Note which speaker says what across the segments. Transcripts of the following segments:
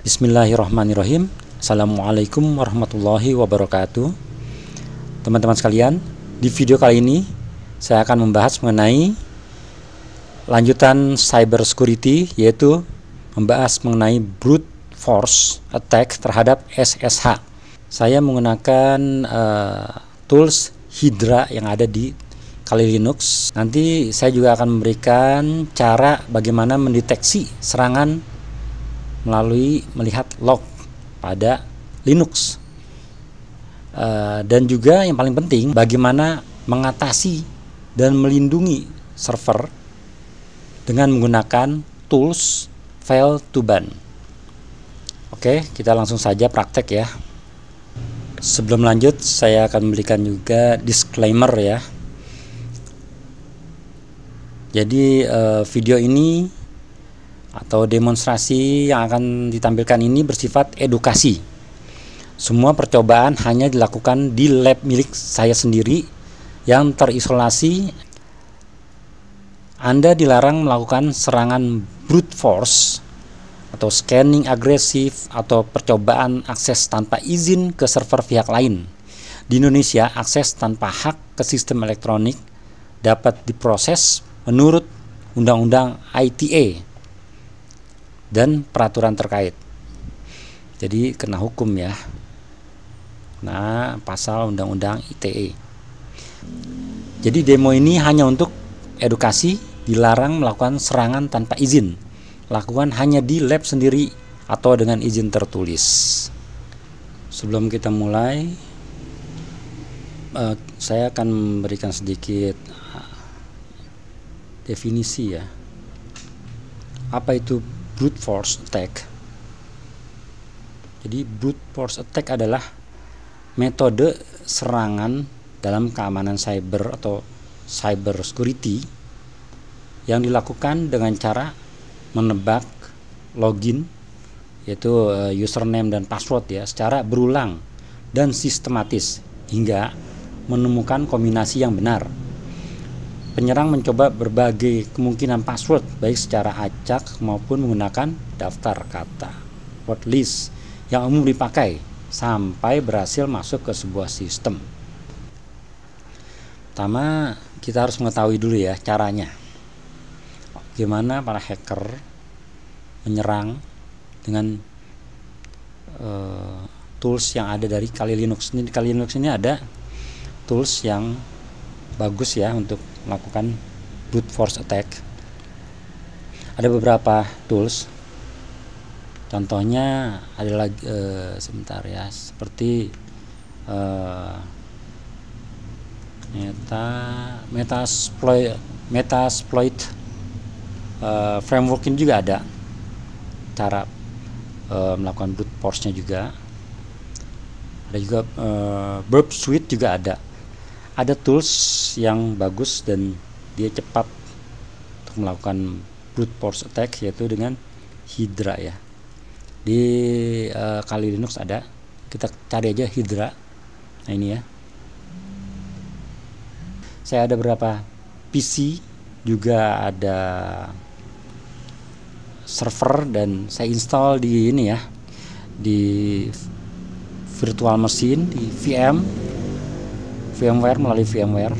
Speaker 1: Bismillahirrahmanirrahim. Assalamualaikum warahmatullahi wabarakatuh. Teman-teman sekalian, di video kali ini saya akan membahas mengenai lanjutan cyber security, yaitu membahas mengenai brute force attack terhadap SSH. Saya menggunakan tools Hydra yang ada di Kali Linux. Nanti saya juga akan memberikan cara bagaimana mendeteksi serangan melalui melihat log pada Linux, dan juga yang paling penting bagaimana mengatasi dan melindungi server dengan menggunakan tools fail to ban. Oke, kita langsung saja praktek ya. Sebelum lanjut, saya akan memberikan juga disclaimer ya. Jadi video ini atau demonstrasi yang akan ditampilkan ini bersifat edukasi. Semua percobaan hanya dilakukan di lab milik saya sendiri yang terisolasi. Anda dilarang melakukan serangan brute force atau scanning agresif atau percobaan akses tanpa izin ke server pihak lain. Di Indonesia, akses tanpa hak ke sistem elektronik dapat diproses menurut Undang-Undang ITE dan peraturan terkait. Jadi kena hukum ya. Nah, pasal Undang-Undang ITE. Jadi demo ini hanya untuk edukasi, dilarang melakukan serangan tanpa izin. Lakukan hanya di lab sendiri atau dengan izin tertulis. Sebelum kita mulai, saya akan memberikan sedikit definisi ya. Apa itu brute force attack? Jadi brute force attack adalah metode serangan dalam keamanan cyber atau cyber security yang dilakukan dengan cara menebak login, yaitu username dan password ya, secara berulang dan sistematis hingga menemukan kombinasi yang benar. Penyerang mencoba berbagai kemungkinan password, baik secara acak maupun menggunakan daftar kata word list yang umum dipakai sampai berhasil masuk ke sebuah sistem. Pertama, kita harus mengetahui dulu ya caranya. Gimana para hacker menyerang dengan tools yang ada dari Kali Linux. Di Kali Linux ini ada tools yang bagus ya untuk melakukan brute force attack. Ada beberapa tools. Contohnya ada lagi sebentar ya, seperti Metasploit framework ini juga ada cara melakukan brute force-nya juga. Ada juga Burp Suite juga ada. Ada tools yang bagus dan dia cepat untuk melakukan brute force attack, yaitu dengan Hydra ya. Di Kali Linux ada, kita cari aja Hydra. Nah ini ya. Saya ada beberapa PC, juga ada server, dan saya install di ini ya, di virtual machine, di VMware melalui VMware.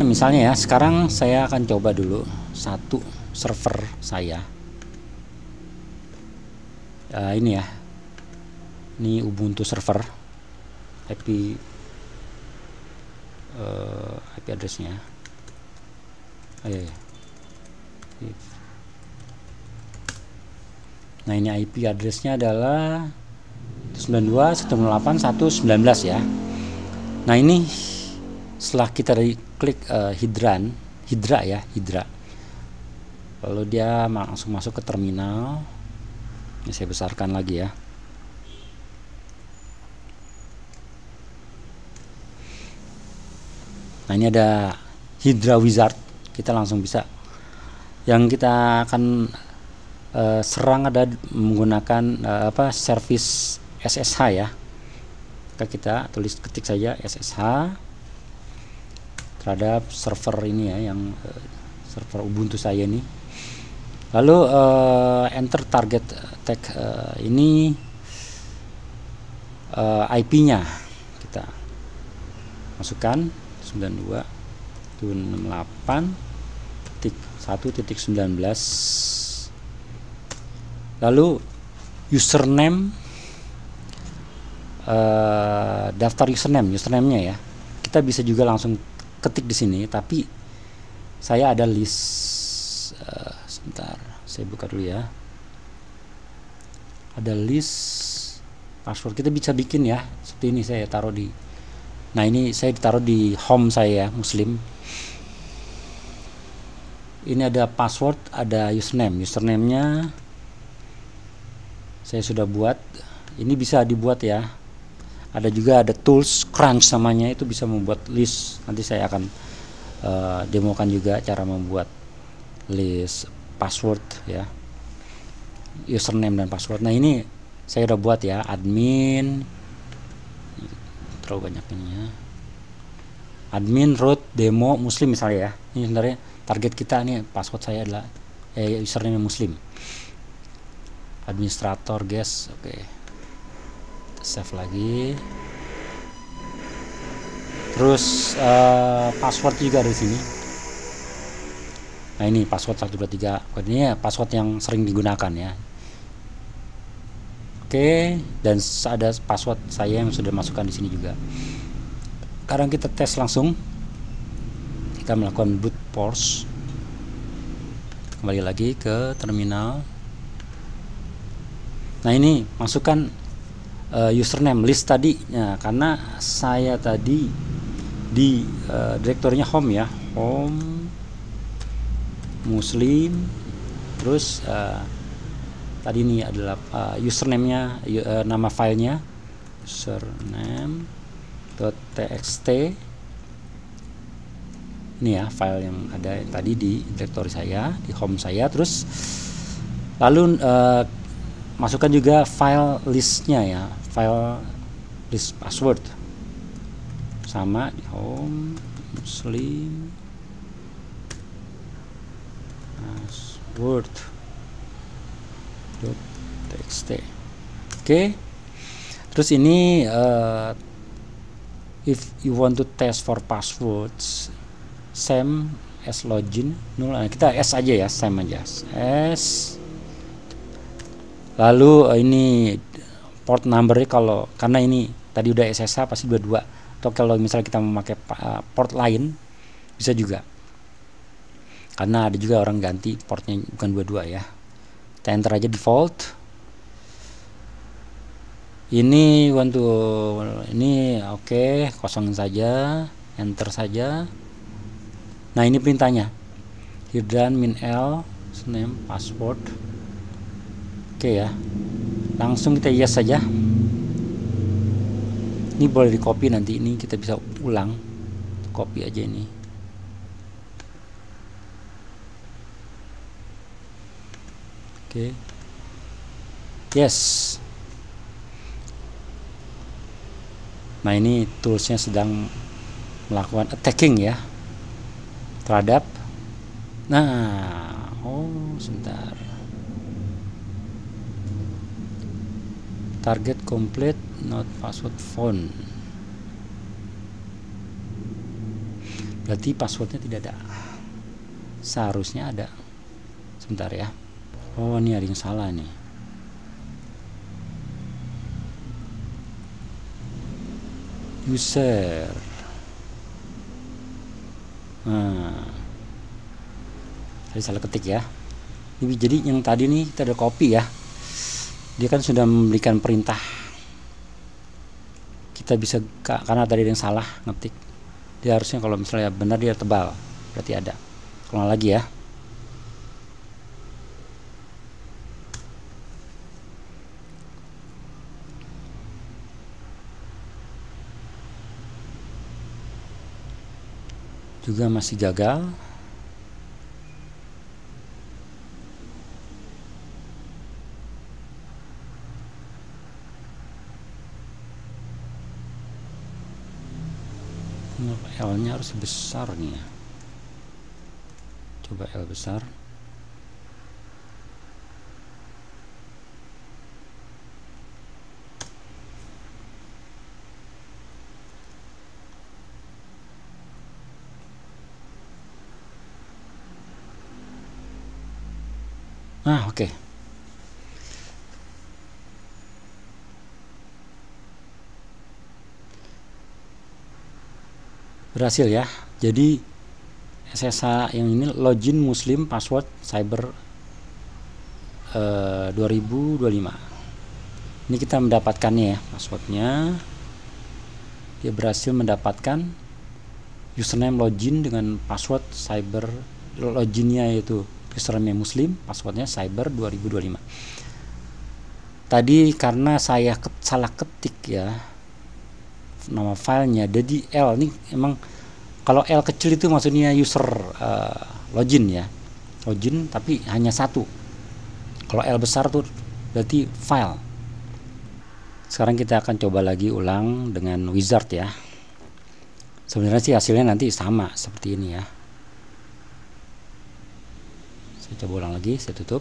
Speaker 1: Misalnya ya, sekarang saya akan coba dulu satu server saya. Ini ya, ini Ubuntu server, IP addressnya. Nah ini IP addressnya adalah 92.168.119 ya. Nah ini setelah kita klik Hydra ya, lalu dia langsung masuk ke terminal. Ini saya besarkan lagi ya. Nah ini ada Hydra Wizard, kita langsung bisa. Yang kita akan serang ada menggunakan service SSH ya. Kita ketik saja SSH terhadap server ini ya, yang server Ubuntu saya ini. Lalu enter tag ini IP-nya kita masukkan 92.168.1.19. lalu username, daftar username-nya ya. Kita bisa juga langsung ketik di sini, tapi saya ada list. Sebentar, saya buka dulu ya. Ada list password, kita bisa bikin ya. Seperti ini saya taruh di. Nah, ini saya ditaruh di home saya Muslim. Ini ada password, ada username. Username-nya saya sudah buat. Ini bisa dibuat ya. Ada juga ada tools Crunch namanya, itu bisa membuat list. Nanti saya akan demokan juga cara membuat list password ya, username dan password. Nah, ini saya udah buat ya, admin, terlalu banyak ini ya, admin root demo Muslim misalnya ya. Ini sebenarnya target kita nih, password saya adalah username Muslim, administrator guys. Oke, save lagi. Terus password juga dari sini. Nah, ini password 123. Ini ya password yang sering digunakan ya. Oke, dan ada password saya yang sudah masukkan di sini juga. Sekarang kita tes langsung. Kita melakukan brute force. Kembali lagi ke terminal. Nah, ini masukkan username list tadi ya, karena saya tadi di direktorinya home ya, home Muslim. Terus tadi ini adalah username-nya, nama filenya username.txt. Ini ya file yang ada tadi di direktori saya, di home saya. Terus lalu masukkan juga file listnya ya, file list password sama di home Muslim password.txt. Oke. Terus ini if you want to test for passwords same as login null. Nah, kita S aja ya, same aja S. Lalu ini port number kalau karena ini tadi udah SSH pasti 22. Atau kalau misalnya kita memakai port lain bisa juga. Karena ada juga orang ganti portnya bukan 22 ya. Kita enter aja default. Ini ini oke, kosongin saja, enter saja. Nah, ini perintahnya. Hirdan min L name password. Oke ya. Langsung kita yes saja. Ini boleh di copy, nanti ini kita bisa ulang. Copy aja ini. Oke. Yes. Nah, ini toolsnya sedang melakukan attacking ya terhadap. Nah, sebentar. Target complete, not password found. Berarti passwordnya tidak ada. Seharusnya ada. Sebentar ya. Oh, ini ada yang salah nih. User. Nah, tadi salah ketik ya. Jadi yang tadi nih kita ada copy ya. Dia kan sudah memberikan perintah. Kita bisa karena tadi ada yang salah ngetik. Dia harusnya kalau misalnya benar dia tebal, berarti ada. Ulang lagi ya. Juga masih gagal. L-nya harus besar nih ya. Coba L besar. Oke. Berhasil ya. Jadi SSH yang ini login muslim password cyber 2025. Ini kita mendapatkannya ya, passwordnya. Dia berhasil mendapatkan username login dengan password cyber, loginnya yaitu username muslim, passwordnya cyber 2025. Tadi karena saya salah ketik ya nama filenya, jadi L ini emang kalau L kecil itu maksudnya user login ya, login tapi hanya satu. Kalau L besar tuh berarti file. Sekarang kita akan coba lagi ulang dengan wizard ya. Sebenarnya sih hasilnya nanti sama seperti ini ya. Saya coba ulang lagi, saya tutup.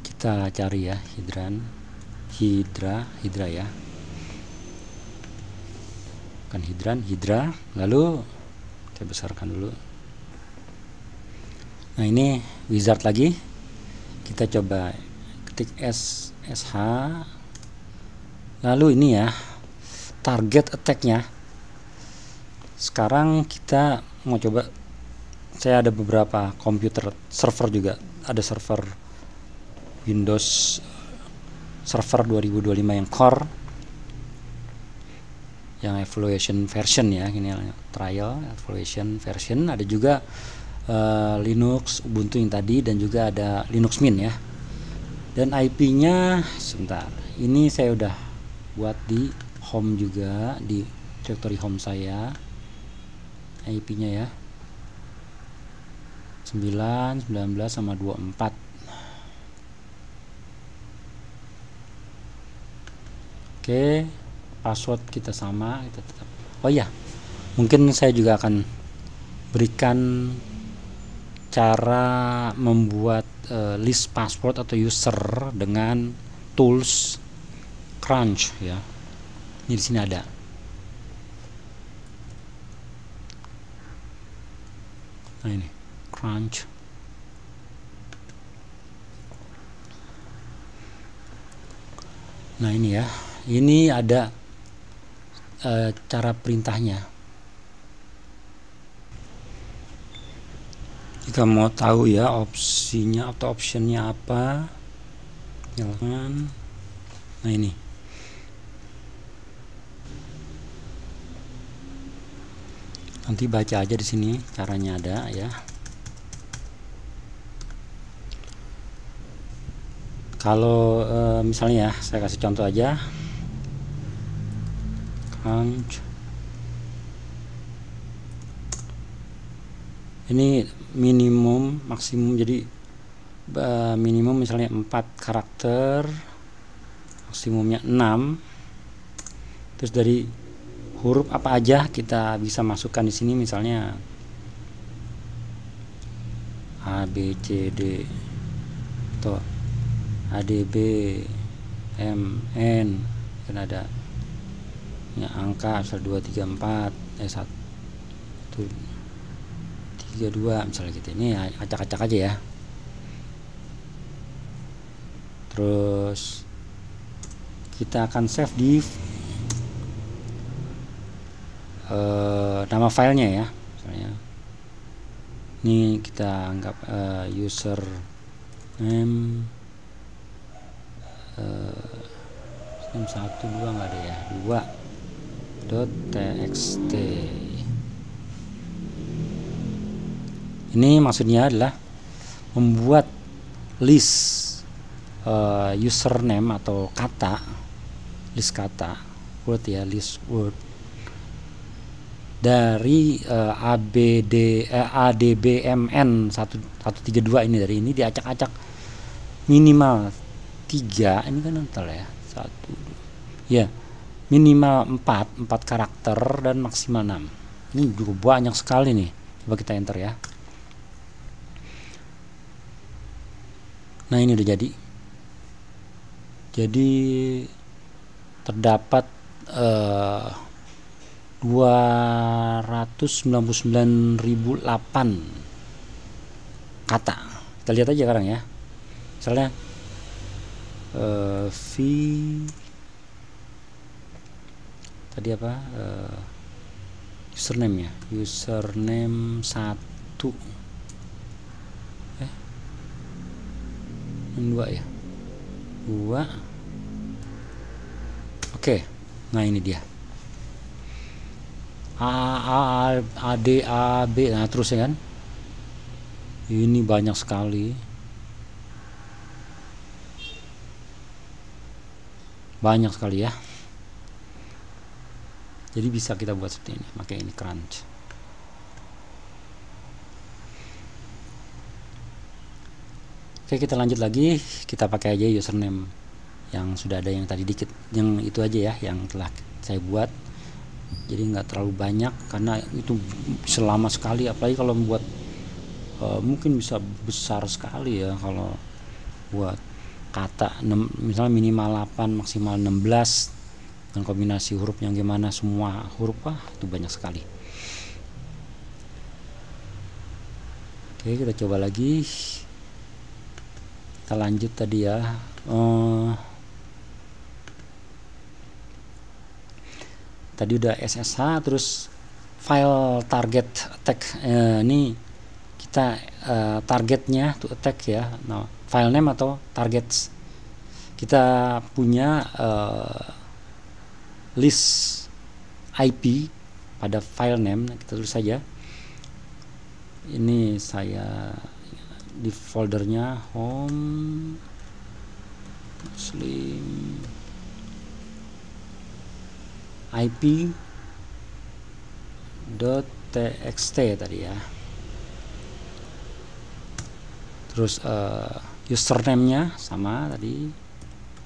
Speaker 1: Kita cari ya hidra ya, bukan hidra, lalu saya besarkan dulu. Nah ini wizard lagi, kita coba ketik SSH, lalu ini ya target attack-nya. Sekarang kita mau coba, saya ada beberapa komputer server juga, ada server Windows Server 2025 yang core, yang evaluation version ya, ini trial evaluation version. Ada juga Linux Ubuntu yang tadi, dan juga ada Linux Mint ya. Dan IP-nya sebentar, ini saya udah buat di home juga, di directory home saya. IP-nya ya 9, 19 sama 24. Oke, password kita sama, kita tetap. Oh ya, mungkin saya juga akan berikan cara membuat list password atau user dengan tools Crunch ya. Ini di sini ada. Nah ini Crunch. Nah ini ya. Ini ada cara perintahnya. Jika mau tahu ya opsinya atau optionnya apa, nyalakan. Nah ini. Nanti baca aja di sini, caranya ada ya. Kalau misalnya ya, saya kasih contoh aja. Ini minimum maksimum, jadi minimum misalnya 4 karakter, maksimumnya 6. Terus dari huruf apa aja kita bisa masukkan di sini, misalnya A B C D atau A D B M N, kan ada ya, angka asal 2 3 4 1 3 2 misalnya gitu. Ini acak-acak aja ya. Terus kita akan save di nama filenya ya, misalnya ini kita anggap user name 1 2 nggak ada ya, 2.txt. Ini maksudnya adalah membuat list username atau kata, list kata word ya, list word dari ADBMN 132 ini. Dari ini diacak-acak minimal 3, ini kan entar ya, 1 ya, minimal 4 karakter dan maksimal 6. Ini juga banyak sekali nih. Coba kita enter ya. Nah ini udah jadi. Jadi terdapat 299.008 kata. Kita lihat aja sekarang ya. Misalnya tadi apa, username ya, username 1 yang 2 ya, 2. Oke, nah ini dia A D A B, nah terus ya kan, ini banyak sekali, ya. Jadi bisa kita buat seperti ini, pakai ini crunch. Oke, kita lanjut lagi, kita pakai aja username yang sudah ada, yang tadi dikit, yang itu aja ya, yang telah saya buat. Jadi nggak terlalu banyak karena itu selama sekali, apalagi kalau membuat mungkin bisa besar sekali ya kalau buat kata, misalnya minimal 8 maksimal 16 dan kombinasi huruf yang gimana, semua huruf, itu banyak sekali. Oke, kita coba lagi, kita lanjut tadi ya. Tadi udah SSH, terus file target attack, ini kita targetnya to attack ya. Nah, file name atau targets, kita punya list IP pada file name. Kita tulis saja, ini saya di foldernya home muslim ip.txt tadi ya. Terus username-nya sama tadi,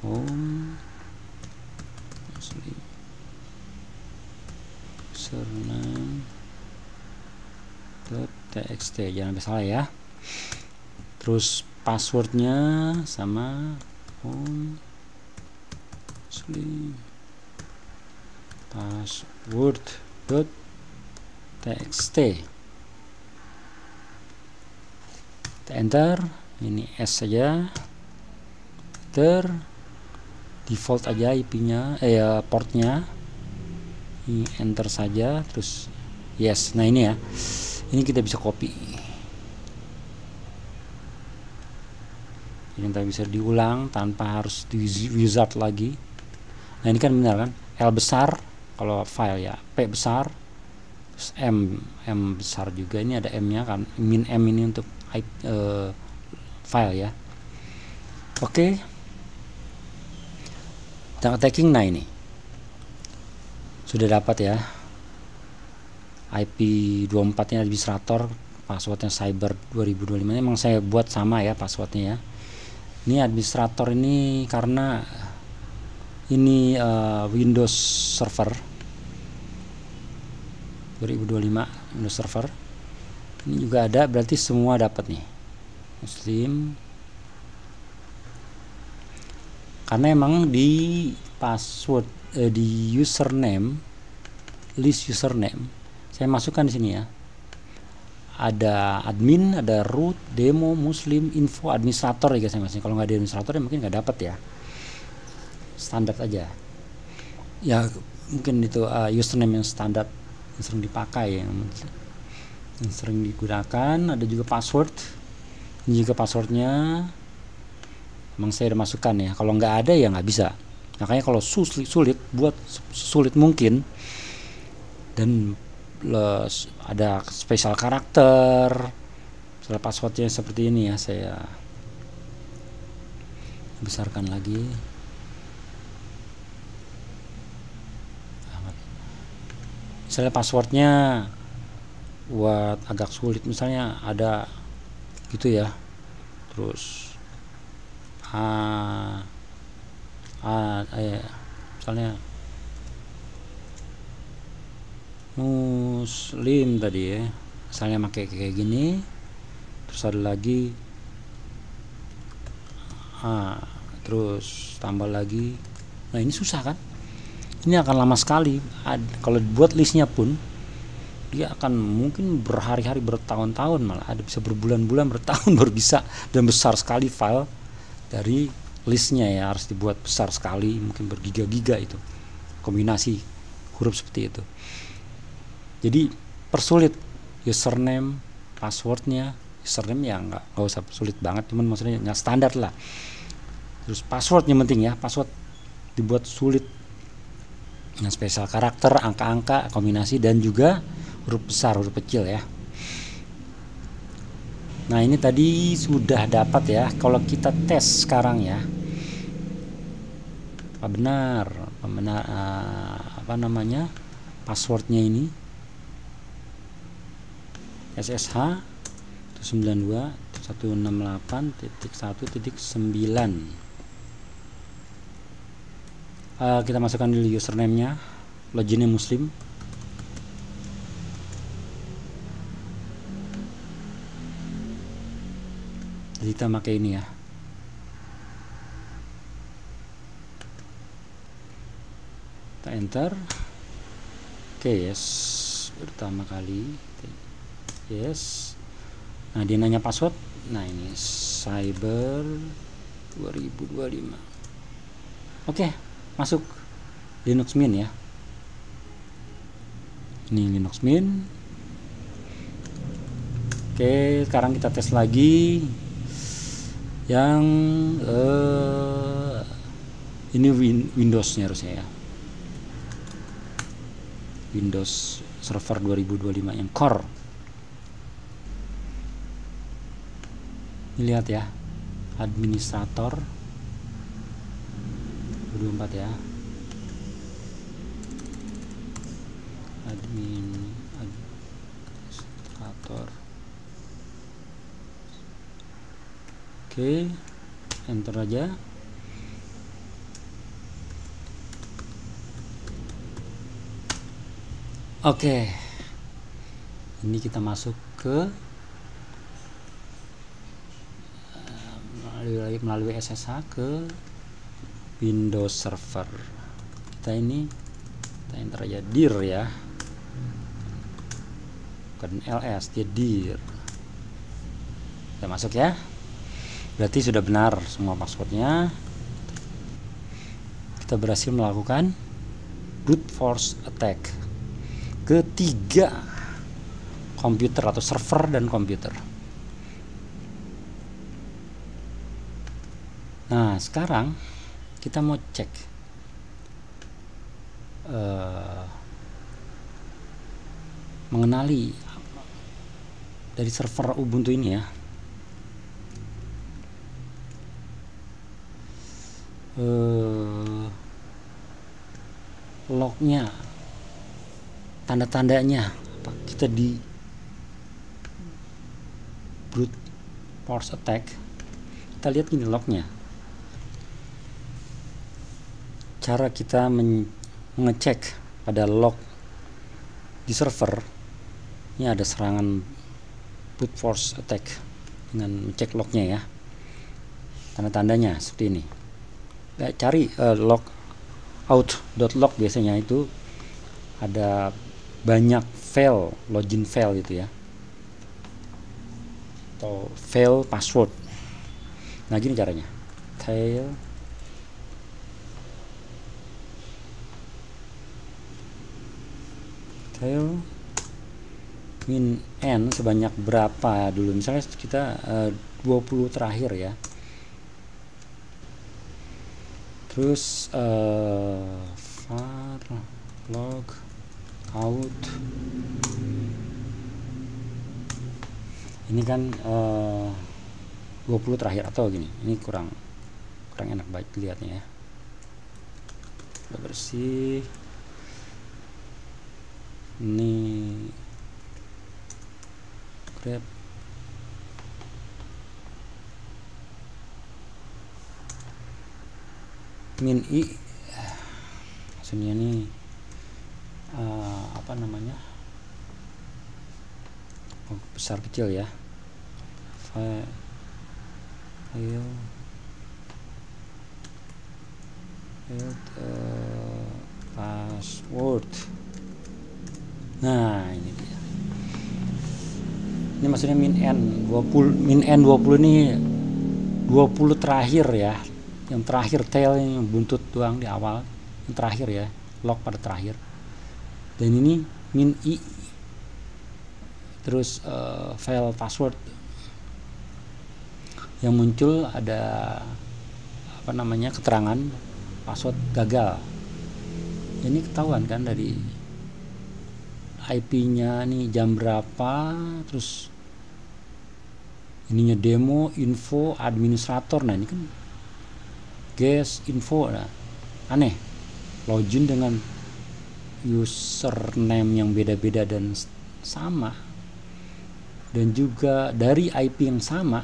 Speaker 1: home muslim username.txt, jangan sampai salah ya. Terus passwordnya sama, home muslim password.txt. Kita enter, ini S saja, default aja IP-nya, portnya, ini enter saja, terus yes. Nah ini ya, ini kita bisa copy, ini kita bisa diulang tanpa harus di wizard lagi. Nah ini kan benar kan, L besar kalau file ya, P besar, terus M besar juga, ini ada M nya kan, min M ini untuk file ya. Oke, dan attacking. Nah ini sudah dapat ya, IP24 nya administrator, passwordnya cyber 2025. Emang saya buat sama ya passwordnya ya. Ini administrator ini karena ini Windows Server 2025, Windows Server. Ini juga ada, berarti semua dapat nih, muslim. Karena emang di password, di username, list username, saya masukkan di sini ya. Ada admin, ada root, demo, muslim, info, administrator ya guys. Kalau nggak ada administrator ya mungkin nggak dapat ya. Standar aja. Ya mungkin itu username yang standar, yang sering dipakai, yang sering digunakan. Ada juga password. Ini juga passwordnya. Emang saya udah masukkan ya. Kalau nggak ada ya nggak bisa. Makanya kalau sulit buat sulit mungkin. Dan ada spesial karakter. Setelah passwordnya seperti ini ya, saya besarkan lagi. Misalnya passwordnya buat agak sulit, misalnya ada gitu ya, terus misalnya muslim tadi ya, misalnya pakai kayak gini, terus ada lagi terus tambah lagi. Nah ini susah kan, ini akan lama sekali. Kalau buat listnya pun dia akan mungkin berhari-hari, bertahun-tahun, malah ada bisa berbulan-bulan, bertahun baru bisa. Dan besar sekali file dari listnya ya, harus dibuat besar sekali, mungkin bergiga-giga itu kombinasi huruf seperti itu. Jadi persulit username, passwordnya. Username ya nggak usah sulit banget, cuman maksudnya nggak standar lah. Terus passwordnya penting ya, password dibuat sulit, yang spesial karakter, angka-angka, kombinasi, dan juga huruf besar, huruf kecil ya. Nah ini tadi sudah dapat ya. Kalau kita tes sekarang ya, apa benar apa namanya passwordnya ini SSH 92.168.1.9. Kita masukkan dulu username-nya, loginnya Muslim. Jadi kita pakai ini ya. Kita enter. Oke, yes. Pertama kali. Yes. Nah, dia nanya password. Nah, ini cyber 2025. Oke, masuk Linux Mint ya. Ini Linux Mint. Oke, sekarang kita tes lagi yang ini Windows-nya harusnya ya. Windows Server 2025 yang core. Ini lihat ya, administrator 24 ya, administrator. Oke, enter aja. Oke, ini kita masuk ke melalui SSH ke Windows Server. Kita enter aja dir ya, bukan ls, dia dir. Kita masuk ya. Berarti sudah benar semua passwordnya. Kita berhasil melakukan brute force attack ke 3 komputer atau server dan komputer. Nah, sekarang kita mau cek mengenali dari server Ubuntu ini ya. Lognya, tanda-tandanya kita di brute force attack. Kita lihat ini lognya. Cara kita mengecek pada log di server, ini ada serangan brute force attack dengan cek lognya ya. Tanda-tandanya seperti ini. Cari log out.log, biasanya itu ada banyak fail, login fail gitu ya, atau fail password. Nah gini caranya, tail min n sebanyak berapa dulu, misalnya kita 20 terakhir ya. Terus var log out, ini kan 20 terakhir atau gini, ini kurang enak baik dilihatnya ya. Udah bersih. Ini grab min i, maksudnya ini apa namanya, besar kecil ya, file password. Nah, ini dia. Ini maksudnya min n 20 ini 20 terakhir ya. Yang terakhir tail, yang buntut doang di awal, yang terakhir ya, log pada terakhir. Dan ini min i, terus file password. Yang muncul ada apa namanya, keterangan password gagal. Ini ketahuan kan dari IP-nya nih, jam berapa, terus ininya demo, info, administrator. Nah ini kan guest info. Nah, aneh, login dengan username yang beda-beda dan sama, dan juga dari IP yang sama,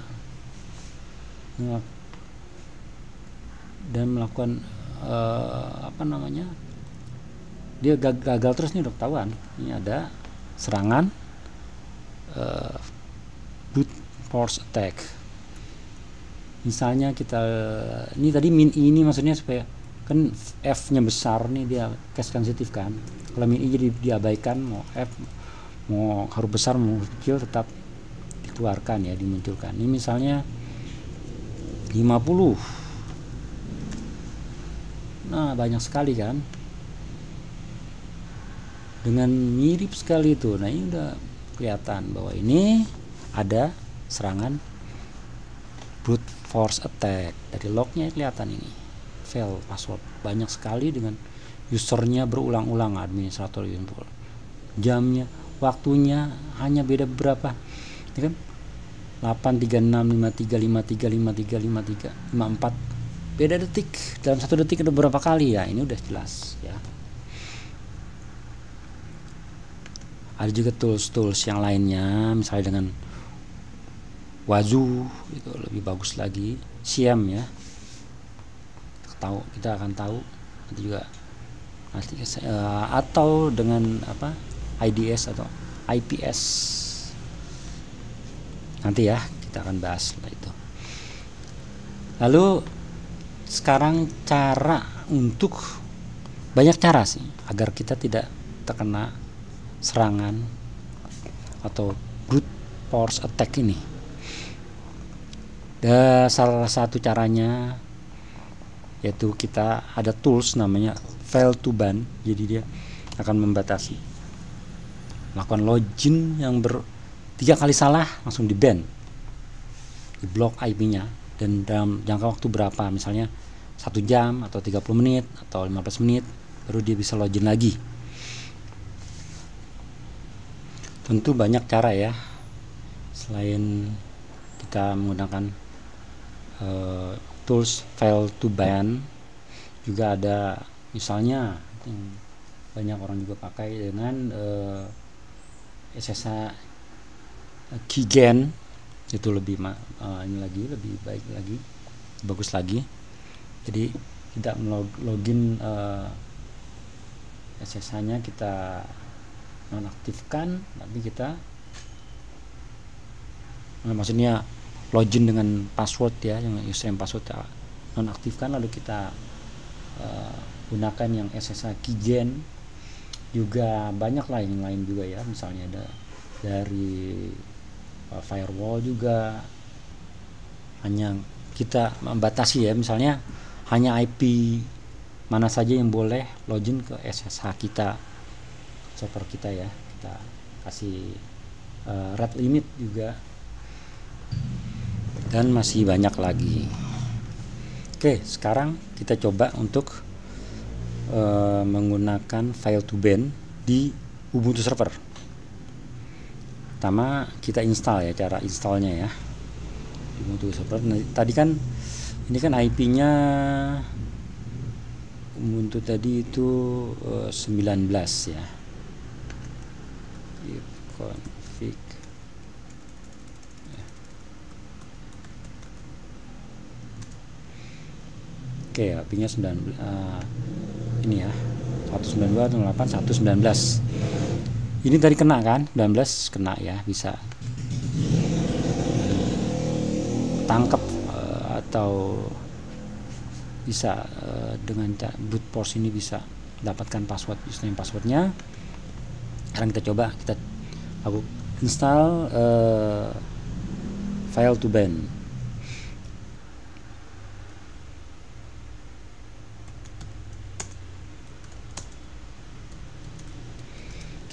Speaker 1: dan melakukan apa namanya, dia gagal terus nih, udah ketahuan. Ini ada serangan brute force attack. Misalnya kita, ini tadi min i ini maksudnya supaya kan F-nya besar nih, dia case sensitif kan. Kalau min i jadi diabaikan, mau F mau huruf besar mau kecil tetap dikeluarkan ya, dimunculkan. Ini misalnya 50. Nah, banyak sekali kan, dengan mirip sekali itu. Nah, ini udah kelihatan bahwa ini ada serangan brute force attack. Dari lognya kelihatan ini fail password banyak sekali, dengan usernya berulang-ulang, administrator info, jamnya, waktunya hanya beda beberapa. Ini kan 8365353535354, beda detik, dalam 1 detik ada berapa kali ya. Ini udah jelas ya. Ada juga tools yang lainnya, misalnya dengan Wazoo itu lebih bagus lagi, Siam ya. Kita akan tahu nanti juga, atau dengan apa, IDS atau IPS. Nanti ya kita akan bahas setelah itu. Lalu sekarang cara untuk, banyak cara sih agar kita tidak terkena serangan atau brute force attack ini. Dan salah satu caranya yaitu kita ada tools namanya fail to ban. Jadi dia akan membatasi, melakukan login yang 3 kali salah langsung di ban, di blok IP-nya, dan dalam jangka waktu berapa, misalnya 1 jam atau 30 menit atau 15 menit baru dia bisa login lagi. Tentu banyak cara ya, selain kita menggunakan tools fail to ban, juga ada misalnya yang banyak orang juga pakai dengan SSH keygen. Itu lebih ini lagi lebih baik lagi, bagus lagi. Jadi tidak login SSH-nya kita nonaktifkan, tapi kita maksudnya login dengan password ya, yang username password nonaktifkan, lalu kita gunakan yang SSH keygen. Juga banyak lah yang lain juga ya, misalnya ada dari firewall juga, hanya kita membatasi ya, misalnya hanya IP mana saja yang boleh login ke SSH kita, server kita ya, kita kasih rate limit juga, dan masih banyak lagi. Oke, sekarang kita coba untuk menggunakan file to ban di Ubuntu server. Pertama kita install ya, cara installnya ya di Ubuntu server. Nah, tadi kan ini kan IP-nya Ubuntu tadi itu 19 ya. Config oke, IP-nya 19 ini ya, 192.168.119. Ini tadi kena kan, 19 kena ya, bisa tangkap atau bisa dengan brute force ini bisa dapatkan password, username passwordnya. Sekarang kita coba, kita lakukan install file to ban.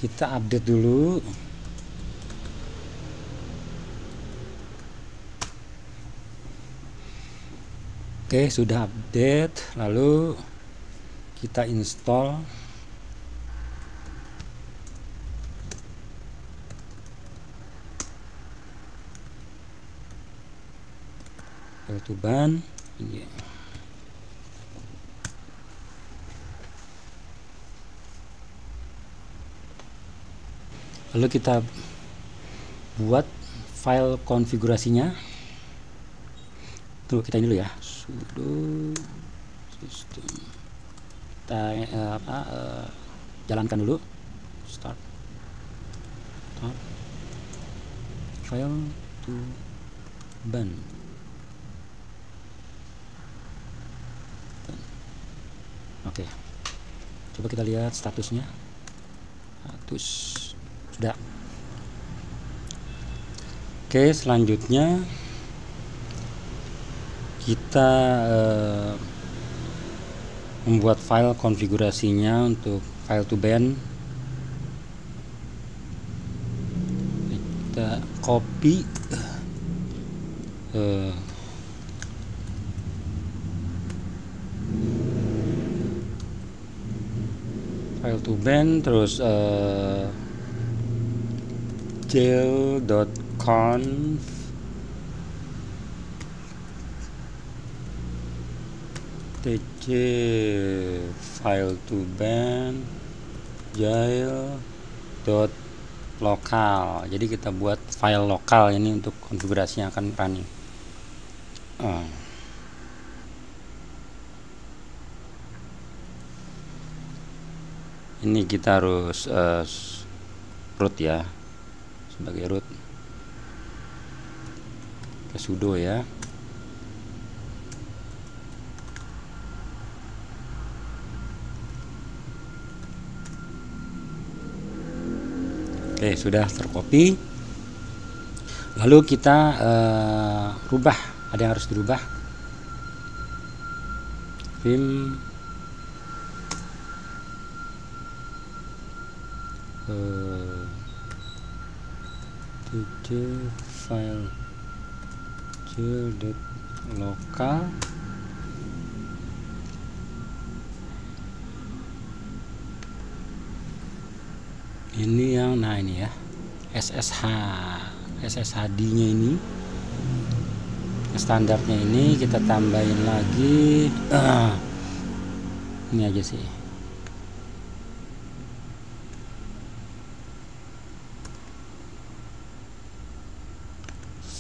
Speaker 1: Kita update dulu. Oke, sudah update. Lalu kita install file to ban. Ini. Lalu kita buat file konfigurasinya. Tuh, kita ini dulu ya, sudo system. Kita jalankan dulu, start file to ban. Oke, coba kita lihat statusnya. Status sudah. Oke, selanjutnya kita membuat file konfigurasinya untuk file to ban. Kita copy file to ban, terus jail.conf tc file to ban jail.local. Jadi kita buat file lokal ini untuk konfigurasi yang akan running. Ini kita harus root ya, sebagai root ke sudo ya. Oke, sudah tercopy. Lalu kita rubah, ada yang harus dirubah. Vim tc file jail.local. Ini yang, nah ini ya, SSHD nya ini, standarnya ini kita tambahin lagi. Ini aja sih.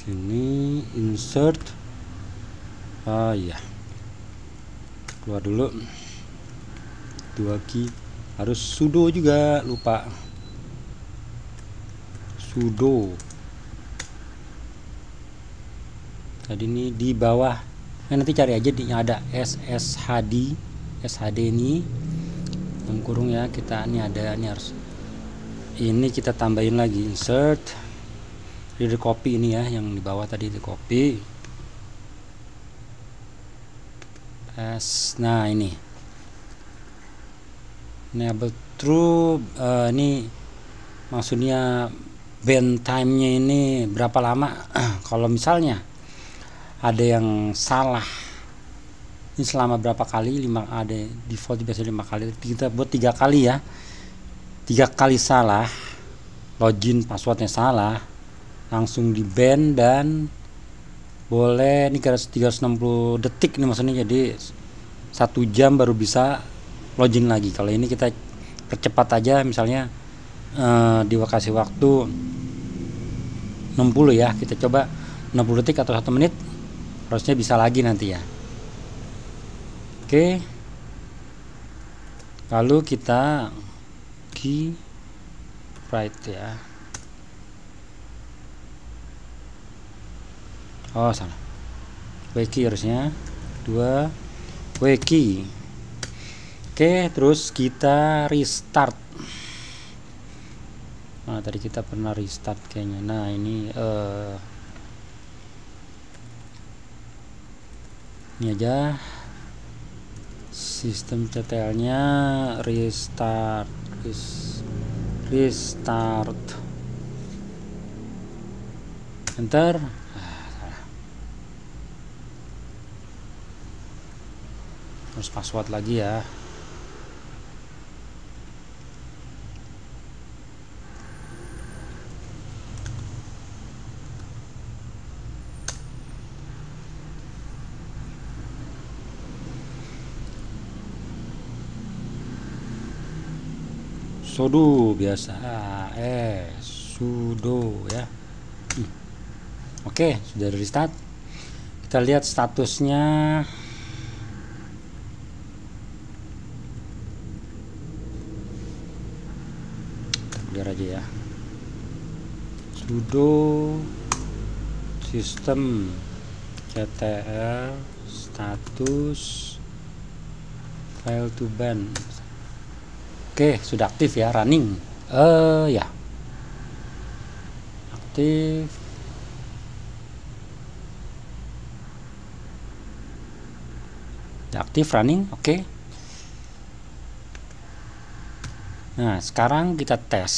Speaker 1: Sini insert, ya keluar dulu 2 key, harus sudo juga, lupa sudo. Tadi ini di bawah, nanti cari aja di yang ada SSHD ini dalam kurung ya, kita ini ada, ini harus, ini kita tambahin lagi insert. Di copy ini ya, yang di bawah tadi di copy. Nah ini enable true, ini maksudnya ban time-nya ini berapa lama. Kalau misalnya ada yang salah, ini selama berapa kali, 5, ada default biasanya 5 kali, kita buat 3 kali ya, 3 kali salah, login passwordnya salah, langsung di ban, dan boleh ini 360 detik nih maksudnya, jadi 1 jam baru bisa login lagi. Kalau ini kita percepat aja, misalnya dikasih waktu 60 ya, kita coba 60 detik atau 1 menit, harusnya bisa lagi nanti ya. Oke, lalu kita key write ya. Oh salah, wiki harusnya 2 wiki. Oke, terus kita restart. Nah, tadi kita pernah restart kayaknya. Nah, ini aja sistem CTL-nya restart. Enter. Terus password lagi ya. Sudo biasa, sudo ya. Oke, sudah restart. Kita lihat statusnya. Biar aja ya. Sudo sistem CTL status file to ban. Oke, sudah aktif ya, running. Ya. Aktif. Aktif running, oke. Nah, sekarang kita tes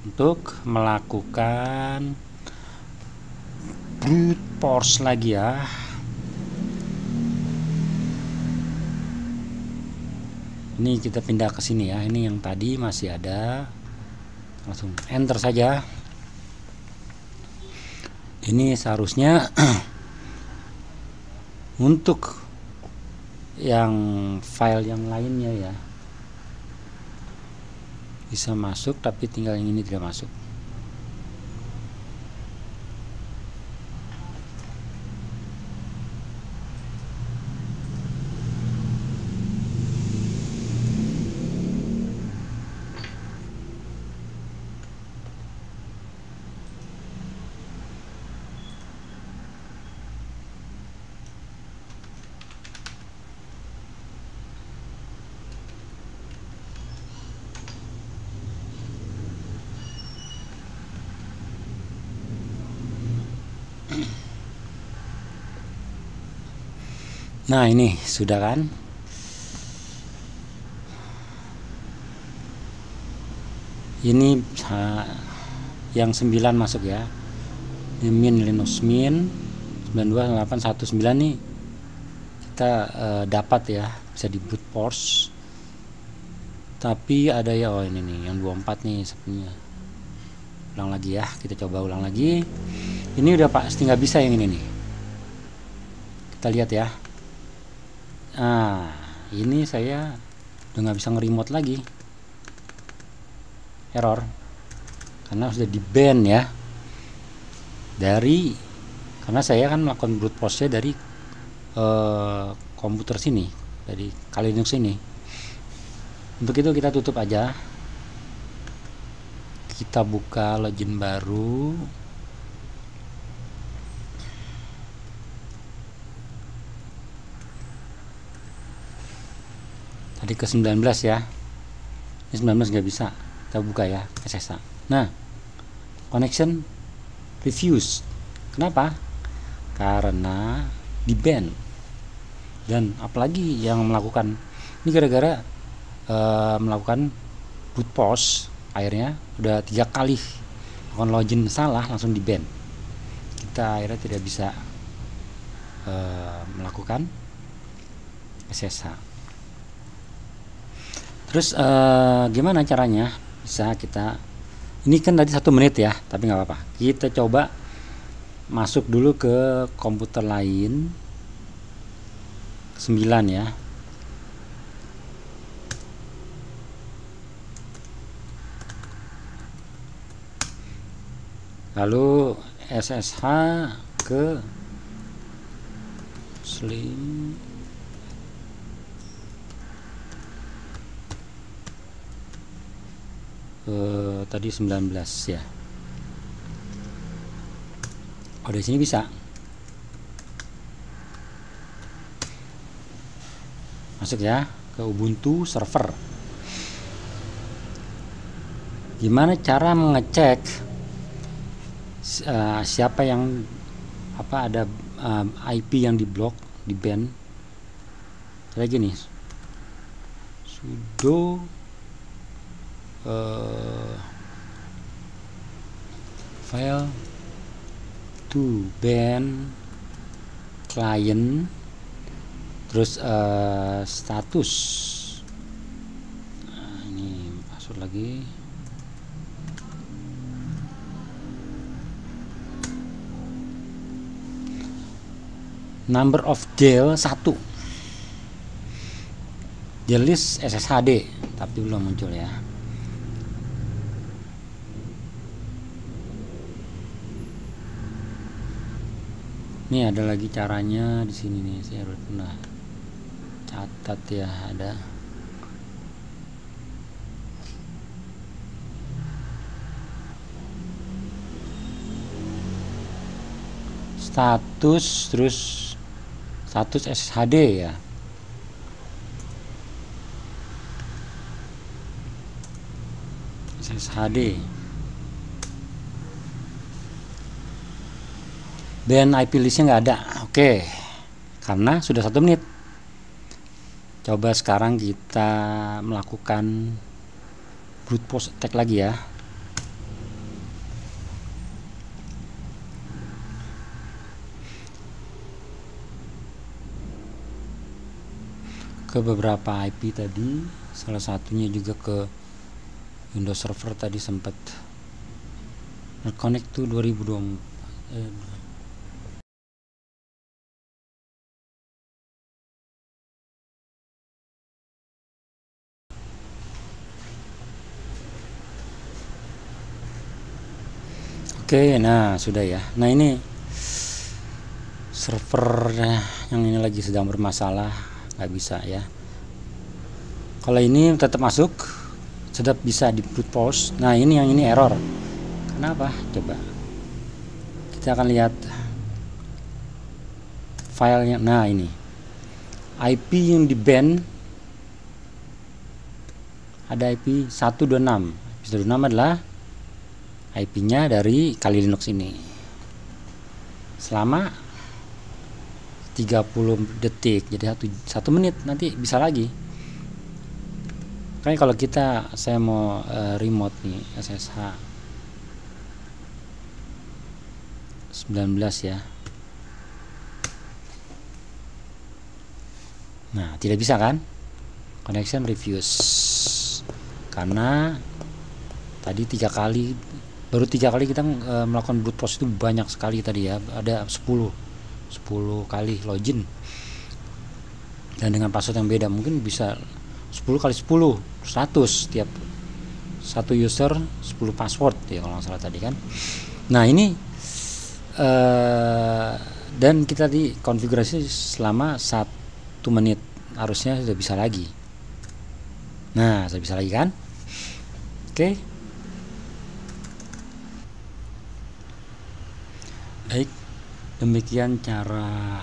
Speaker 1: untuk melakukan brute force lagi ya. Ini kita pindah ke sini ya. Ini yang tadi masih ada. Langsung enter saja. Ini seharusnya untuk yang file yang lainnya ya bisa masuk, tapi tinggal yang ini tidak masuk. Nah, ini sudah kan. Ini yang 9 masuk ya. Ini min Linux min 92.819 nih kita dapat ya, bisa di brute force. Tapi ada ya, oh ini nih yang 24 nih sebenarnya. Ulang lagi ya, kita coba ulang lagi. Ini udah pasti nggak bisa yang ini nih. Kita lihat ya. Nah, ini saya udah nggak bisa nge-remote lagi, error karena sudah di ban ya, karena saya kan melakukan brute force dari komputer sini, dari Kali Linux ini. Untuk itu kita tutup aja, kita buka login baru. Tadi ke 19 ya, ini 19 nggak bisa, kita buka ya SSH. Nah, connection refused. Kenapa? Karena di ban. Dan apalagi yang melakukan ini gara-gara melakukan brute force, akhirnya udah 3 kali melakukan login salah, langsung di ban. Kita akhirnya tidak bisa melakukan SSH. Terus gimana caranya bisa kita, ini kan tadi 1 menit ya, tapi nggak apa-apa, kita coba masuk dulu ke komputer lain 9 ya. Lalu SSH ke slim tadi 19 ya. Oh, di sini bisa masuk ya ke Ubuntu server. Gimana cara mengecek siapa yang ada IP yang diblok, di ban? Kayak gini, sudo file to ban client, terus status. Nah, ini password lagi. Number of jail 1. Jail list SSHD, tapi belum muncul ya. Ini ada lagi caranya di sini nih, saya pernah catat ya, ada. Status, terus status SSHD ya. SSHD. Dan IP listnya nggak ada. Oke, karena sudah 1 menit. Coba sekarang kita melakukan brute force attack lagi ya. Ke beberapa IP tadi, salah satunya juga ke Windows Server tadi sempat connect to 2024. Oke, nah sudah ya. Nah ini servernya yang ini lagi sedang bermasalah, nggak bisa ya. Kalau ini tetap masuk, tetap bisa di brute force. Nah ini yang ini error. Kenapa? Coba kita akan lihat filenya. Nah ini IP yang di ban ada IP 126. 126 adalah IP-nya dari Kali Linux ini. Selama 30 detik, jadi 1 menit, nanti bisa lagi. Kayak kalau saya mau remote nih SSH 19 ya. Nah tidak bisa kan, connection refuse, karena tadi 3 kali, baru 3 kali kita melakukan brute force. Itu banyak sekali tadi ya, ada 10 kali login, dan dengan password yang beda, mungkin bisa 10 kali 10 100, tiap satu user 10 password ya kalau nggak salah tadi kan. Nah ini dan kita di konfigurasi selama 1 menit, harusnya sudah bisa lagi. Nah sudah bisa lagi kan. Oke. Baik, demikian cara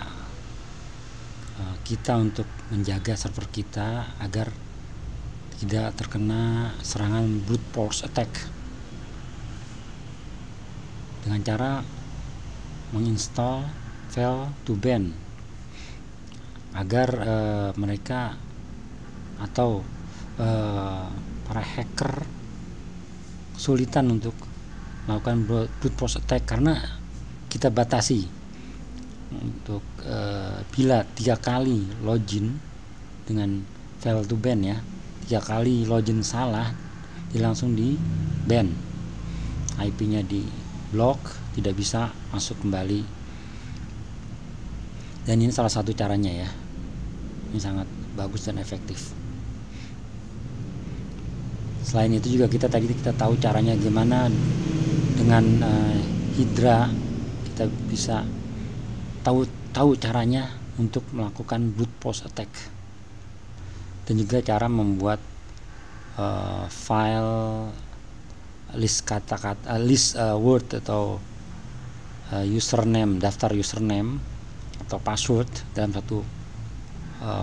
Speaker 1: kita untuk menjaga server kita agar tidak terkena serangan brute force attack, dengan cara menginstall file to ban, agar mereka atau para hacker kesulitan untuk melakukan brute force attack, karena kita batasi untuk bila 3 kali login dengan file to ban ya, 3 kali login salah, dia langsung di ban, IP-nya di blok, tidak bisa masuk kembali. Dan ini salah satu caranya ya, ini sangat bagus dan efektif. Selain itu juga kita tahu caranya gimana dengan Hydra, kita bisa tahu caranya untuk melakukan brute force attack, dan juga cara membuat file list kata-kata, list word atau username, daftar username atau password dalam satu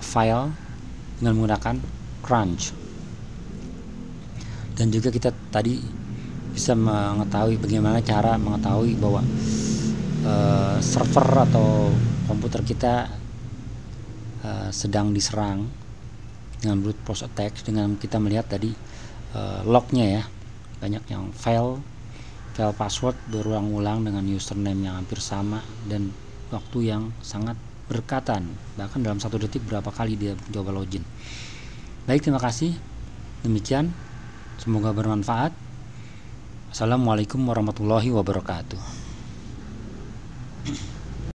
Speaker 1: file dengan menggunakan crunch. Dan juga kita tadi bisa mengetahui bagaimana cara mengetahui bahwa server atau komputer kita sedang diserang dengan brute force attack dengan kita melihat tadi lognya ya, banyak yang file password berulang-ulang dengan username yang hampir sama dan waktu yang sangat berdekatan, bahkan dalam 1 detik berapa kali dia coba login. Baik, terima kasih. Demikian, semoga bermanfaat. Assalamualaikum warahmatullahi wabarakatuh.